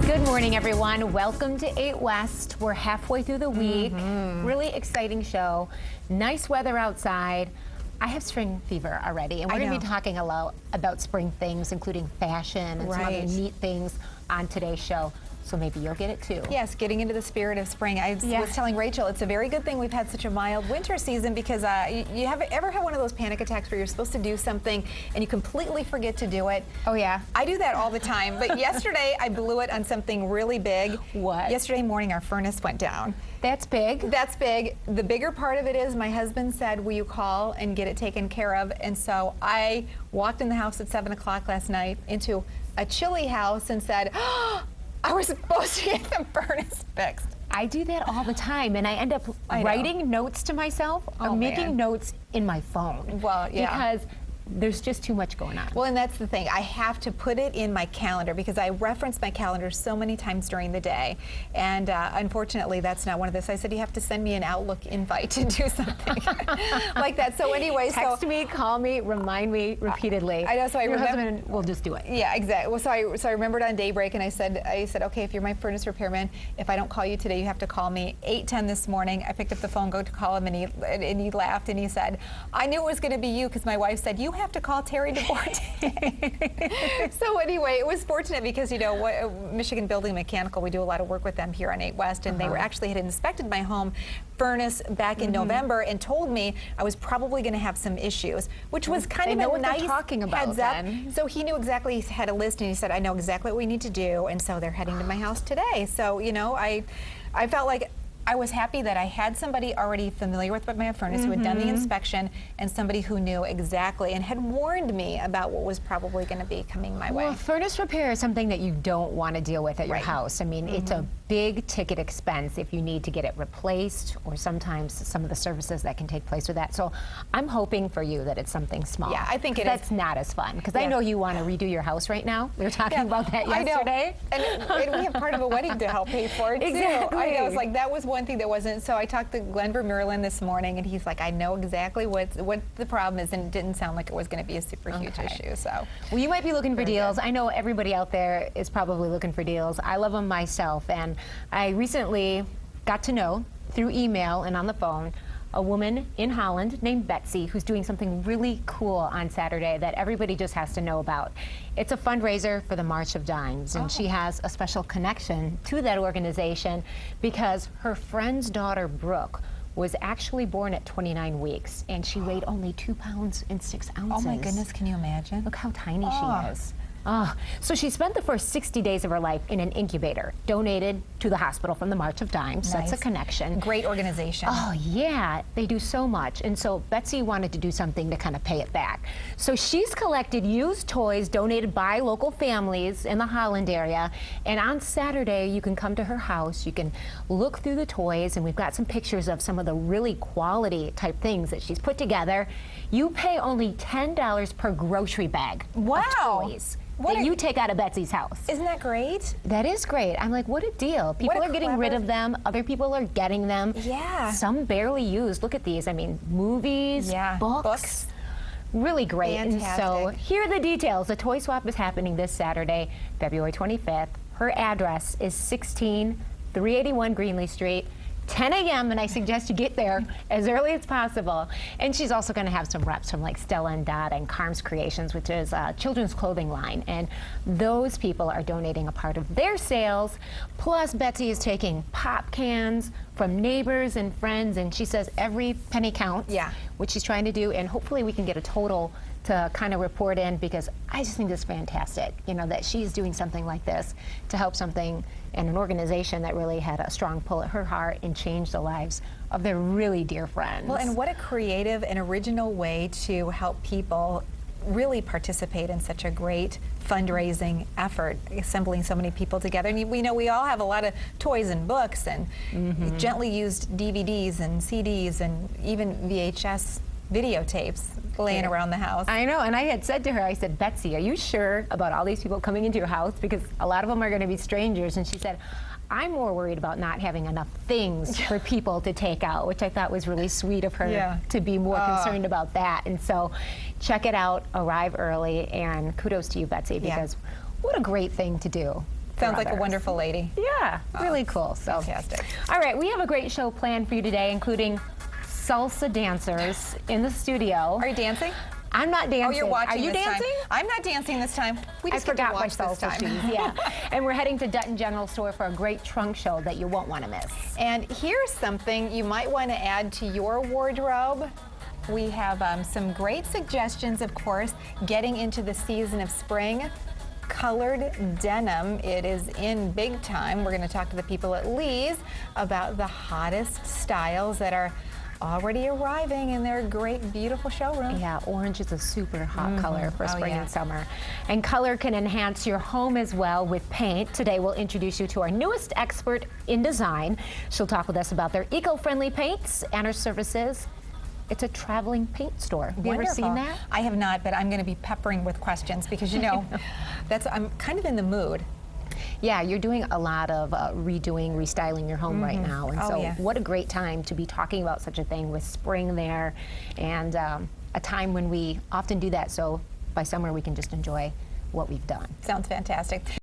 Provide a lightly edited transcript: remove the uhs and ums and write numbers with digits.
Good morning, everyone. Welcome to 8 West. We're halfway through the week. Really exciting show. Nice weather outside. I have spring fever already, and we're going to be talking a lot about spring things, including fashion and some other neat things on today's show. So maybe you'll get it too. Yes, getting into the spirit of spring. I was telling Rachel, it's a very good thing we've had such a mild winter season because you ever had one of those panic attacks where you're supposed to do something and you completely forget to do it? Oh yeah. I do that all the time, but yesterday I blew it on something really big. What? Yesterday morning our furnace went down. That's big. That's big. The bigger part of it is my husband said, will you call and get it taken care of? And so I walked in the house at 7 o'clock last night into a chilly house and said, oh, I was supposed to get the furnace fixed. I do that all the time, and I end up writing notes to myself or making notes in my phone. Well, yeah. Because there's just too much going on. Well, and that's the thing. I have to put it in my calendar because I reference my calendar so many times during the day. And unfortunately, that's not one of this. I said, you have to send me an Outlook invite to do something like that. So anyway, text me, call me, remind me repeatedly. I know, so your husband will just do it. Yeah, exactly. Well, so I remembered on daybreak, and I said, okay, if you're my furnace repairman, if I don't call you today, you have to call me 8:10 this morning. I picked up the phone, go to call him, and he laughed, and he said, I knew it was going to be you because my wife said, you have to call Terry DeBorte. So anyway, it was fortunate because, you know, Michigan Building Mechanical, we do a lot of work with them here on 8 West, and they were actually had inspected my home furnace back in November and told me I was probably going to have some issues, which was kind of a nice heads up. So he knew exactly, he had a list, and he said, I know exactly what we need to do, and so they're heading to my house today. So, you know, I felt like I was happy that I had somebody already familiar with my furnace who had done the inspection and somebody who knew exactly and had warned me about what was probably going to be coming my way. Well, furnace repair is something that you don't want to deal with at your house. I mean, it's a big ticket expense if you need to get it replaced, or sometimes some of the services that can take place with that. So I'm hoping for you that it's something small. Yeah, I think that's not as fun, because I know you want to redo your house right now. We were talking about that yesterday. I know. And we have part of a wedding to help pay for it too. Exactly. I know. It's like that was one thing that wasn't. So I talked to Glenn Vermeulen this morning, and he's like, I know exactly what the problem is, and it didn't sound like it was going to be a super huge issue. So, well, you might be looking for deals. I know everybody out there is probably looking for deals. I love them myself, and I recently got to know through email and on the phone a woman in Holland named Betsy who's doing something really cool on Saturday that everybody just has to know about. It's a fundraiser for the March of Dimes, and she has a special connection to that organization because her friend's daughter, Brooke, was actually born at 29 weeks, and she weighed only 2 pounds and 6 ounces. Oh my goodness, can you imagine? Look how tiny she is. So she spent the first 60 days of her life in an incubator, donated to the hospital from the March of Dimes. That's a connection. Great organization. Oh yeah, they do so much. And so Betsy wanted to do something to kind of pay it back. So she's collected used toys donated by local families in the Holland area. And on Saturday, you can come to her house, you can look through the toys, and we've got some pictures of some of the really quality type things that she's put together. You pay only $10 per grocery bag of toys that you take out of Betsy's house. Isn't that great? That is great. I'm like, what a deal. People are getting rid of them. Other people are getting them. Yeah. Some barely used. Look at these. I mean, movies, books. Really great. Fantastic. And so here are the details. The toy swap is happening this Saturday, February 25th. Her address is 16381 Greenlee Street. 10 a.m. and I suggest you get there as early as possible. And she's also going to have some reps from like Stella and Dot and Carm's Creations, which is a children's clothing line. And those people are donating a part of their sales. Plus, Betsy is taking pop cans from neighbors and friends, and she says every penny counts, which she's trying to do. And hopefully we can get a total to kind of report in, because I just think it's fantastic, you know, that she's doing something like this to help something and an organization that really had a strong pull at her heart and changed the lives of their really dear friends. Well, and what a creative and original way to help people really participate in such a great fundraising effort, assembling so many people together. And we know we all have a lot of toys and books and gently used DVDs and CDs and even VHS videotapes laying around the house. I know, and I had said to her, I said, Betsy, are you sure about all these people coming into your house? Because a lot of them are going to be strangers. And she said, I'm more worried about not having enough things for people to take out, which I thought was really sweet of her to be more concerned about that. And so check it out, arrive early, and kudos to you, Betsy, because what a great thing to do. for Sounds like a others. wonderful lady. Yeah, really cool. So, Fantastic. all right, we have a great show planned for you today, including salsa dancers in the studio. Are you dancing? I'm not dancing. Oh, you're watching Are you this dancing? time. I'm not dancing this time. We I just get to forgot my watch this salsa time. shoes. Yeah, and we're heading to Dutton General Store for a great trunk show that you won't want to miss. And here's something you might want to add to your wardrobe. We have some great suggestions, of course, getting into the season of spring. Colored denim, it is in big time. We're going to talk to the people at Lee's about the hottest styles that are already arriving in their great, beautiful showroom. Yeah, orange is a super hot color for spring yeah. and summer. And color can enhance your home as well with paint. Today we'll introduce you to our newest expert in design. She'll talk with us about their eco-friendly paints and her services. It's a traveling paint store. Have you ever seen that? I have not, but I'm going to be peppering with questions because, you know, I'm kind of in the mood. Yeah, you're doing a lot of redoing, restyling your home right now. And Oh, so yeah. what a great time to be talking about such a thing with spring there and a time when we often do that. So by summer we can just enjoy what we've done. Sounds fantastic.